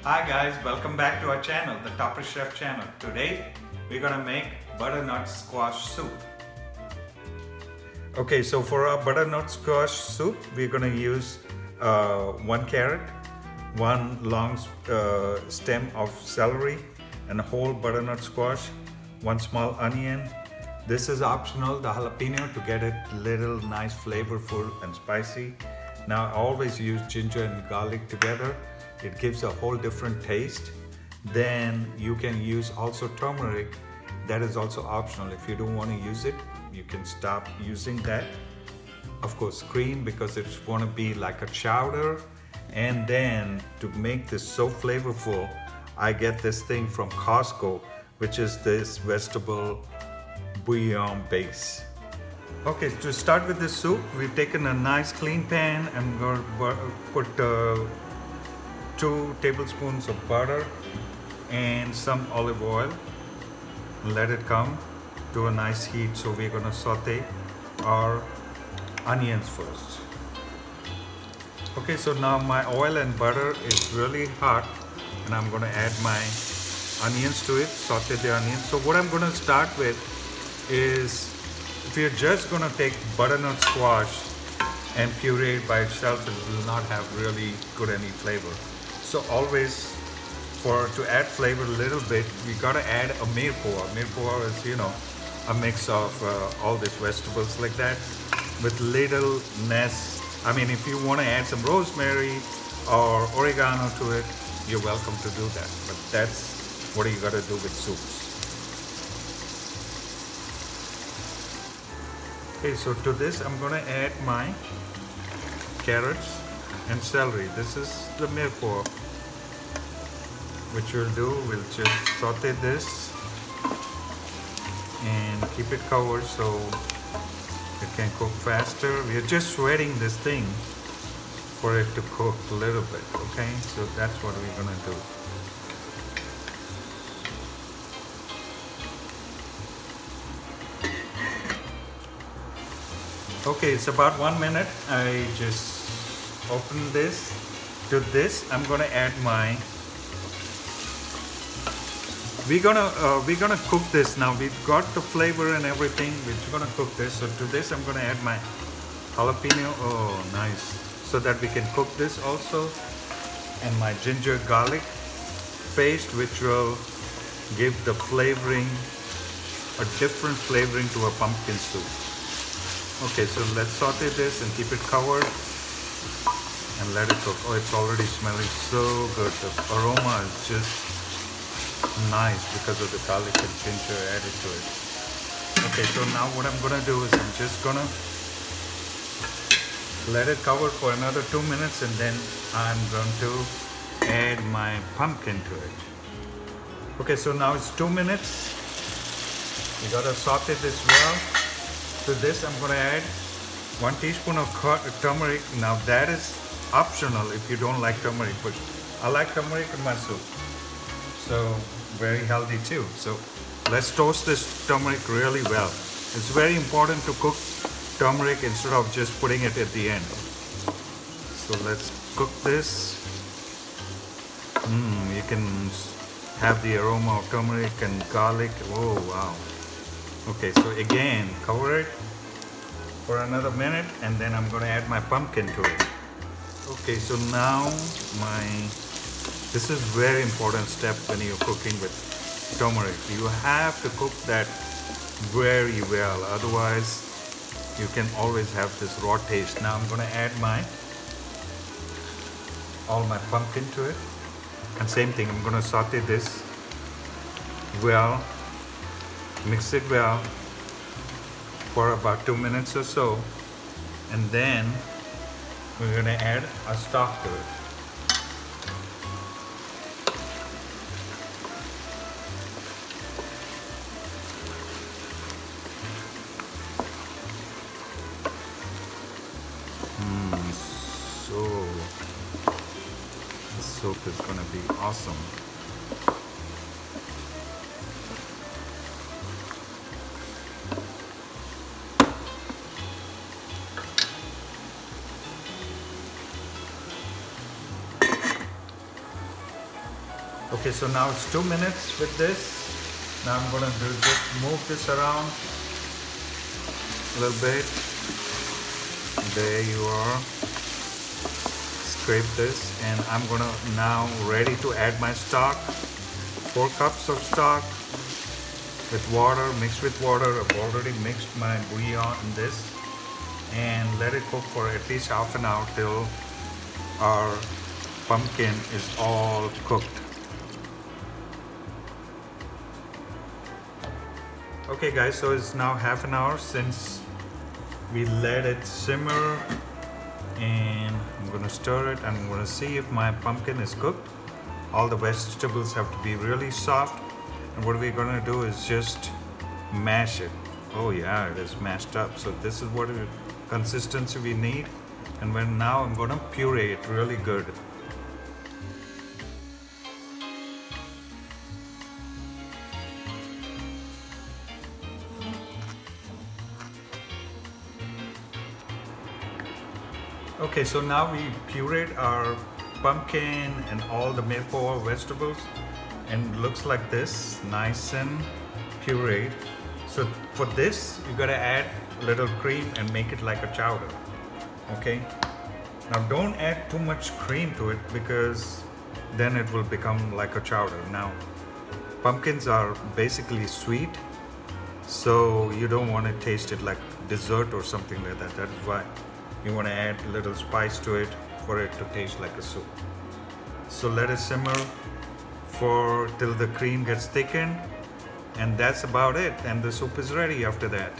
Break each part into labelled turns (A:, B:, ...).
A: Hi guys, welcome back to our channel, the Topper Chef channel. Today we're gonna make butternut squash soup. Okay, so for our butternut squash soup, we're gonna use 1 carrot, 1 long stem of celery, and a whole butternut squash, 1 small onion. This is optional, the jalapeno, to get it little nice flavorful and spicy. Now I always use ginger and garlic together. It gives a whole different taste. Then you can use also turmeric. That is also optional. If you don't want to use it, you can stop using that. Of course, cream, because it's going to be like a chowder. And then to make this so flavorful, I get this thing from Costco, which is this vegetable bouillon base. Okay, to start with this soup, we've taken a nice clean pan. I'm going to put 2 tablespoons of butter and some olive oil. Let it come to a nice heat. So we're going to saute our onions first. Okay, so now my oil and butter is really hot, and I'm going to add my onions to it, saute the onions. So what I'm going to start with is, if you're just going to take butternut squash and puree it by itself, it will not have really good any flavor. So always, to add flavor a little bit, we got to add a mirepoix. Mirepoix is, a mix of all these vegetables like that with little nest. I mean, if you want to add some rosemary or oregano to it, you're welcome to do that. But that's what you got to do with soups. Okay, so to this I'm going to add my carrots and celery. This is the mirepoix. Which we'll do, we'll just saute this and keep it covered so it can cook faster. We are just wetting this thing for it to cook a little bit, okay? So that's what we're gonna do. Okay, it's about 1 minute. I just open this. To this, I'm gonna add my. We're gonna cook this now. We've got the flavor and everything. We're gonna cook this. So to this, I'm gonna add my jalapeno. Oh, nice! So that we can cook this also, and my ginger garlic paste, which will give the flavoring, a different flavoring to a pumpkin soup. Okay, so let's saute this and keep it covered and let it cook. Oh, it's already smelling so good. The aroma is just nice because of the garlic and ginger added to it. Okay, so now what I'm gonna do is I'm just gonna let it cover for another 2 minutes, and then I'm going to add my pumpkin to it. Okay, so now it's 2 minutes. You gotta saute this well. To this I'm gonna add 1 teaspoon of turmeric. Now that is optional if you don't like turmeric, but I like turmeric in my soup. So very healthy too. So let's toast this turmeric really well. It's very important to cook turmeric instead of just putting it at the end. So let's cook this. You can have the aroma of turmeric and garlic. Oh wow. Okay, so again, cover it for another minute, and then I'm going to add my pumpkin to it. Okay, so now this is very important step when you're cooking with turmeric. You have to cook that very well, otherwise you can always have this raw taste. Now I'm going to add all my pumpkin to it, and same thing, I'm going to saute this well, mix it well for about 2 minutes or so, and then we're going to add a stock to it. So the soup is going to be awesome. Okay, so now it's 2 minutes with this. Now I'm gonna just move this around a little bit. There you are. Scrape this, and I'm gonna now ready to add my stock. 4 cups of stock with water, mixed with water. I've already mixed my bouillon in this, and let it cook for at least half an hour till our pumpkin is all cooked. Okay guys, so it's now half an hour since we let it simmer, and I'm gonna stir it. I'm gonna see if my pumpkin is cooked. All the vegetables have to be really soft, and what we're gonna do is just mash it. Oh yeah, it is mashed up. So this is what consistency we need, and now I'm gonna puree it really good. Okay, so now we pureed our pumpkin and all the maple vegetables, and it looks like this, nice and pureed. So for this, you gotta add a little cream and make it like a chowder. Okay, now don't add too much cream to it, because then it will become like a chowder. Now pumpkins are basically sweet, so you don't want to taste it like dessert or something like that. That is why you want to add a little spice to it for it to taste like a soup. So let it simmer till the cream gets thickened, and that's about it, and the soup is ready after that.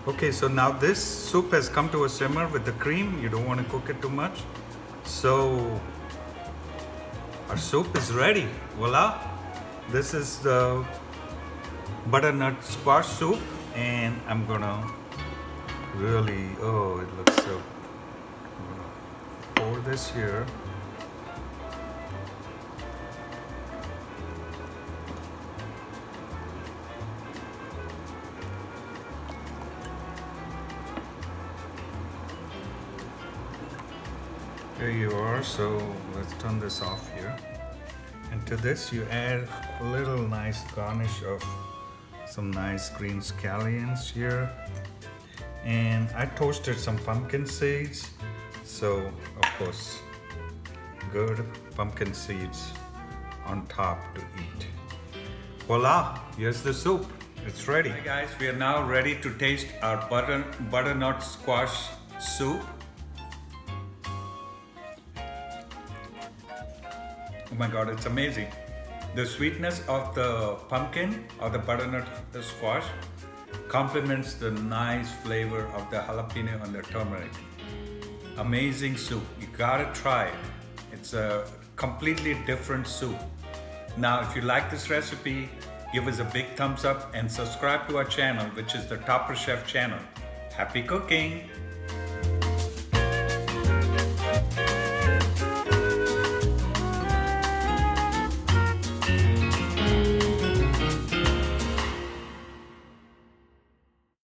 A: Okay, so now this soup has come to a simmer with the cream. You don't want to cook it too much. So our soup is ready. Voila! This is the butternut squash soup, and I'm gonna really, oh, it looks so. I'm gonna pour this here. There you are. So let's turn this off here, and to this you add a little nice garnish of some nice green scallions here, and I toasted some pumpkin seeds, so of course good pumpkin seeds on top to eat. Voila, here's the soup. It's ready. Hi guys, we are now ready to taste our butternut squash soup. Oh my god, it's amazing. The sweetness of the pumpkin or the butternut squash complements the nice flavor of the jalapeno and the turmeric. Amazing soup. You gotta try it. It's a completely different soup. Now, if you like this recipe, give us a big thumbs up and subscribe to our channel, which is the Topper Chef channel. Happy cooking!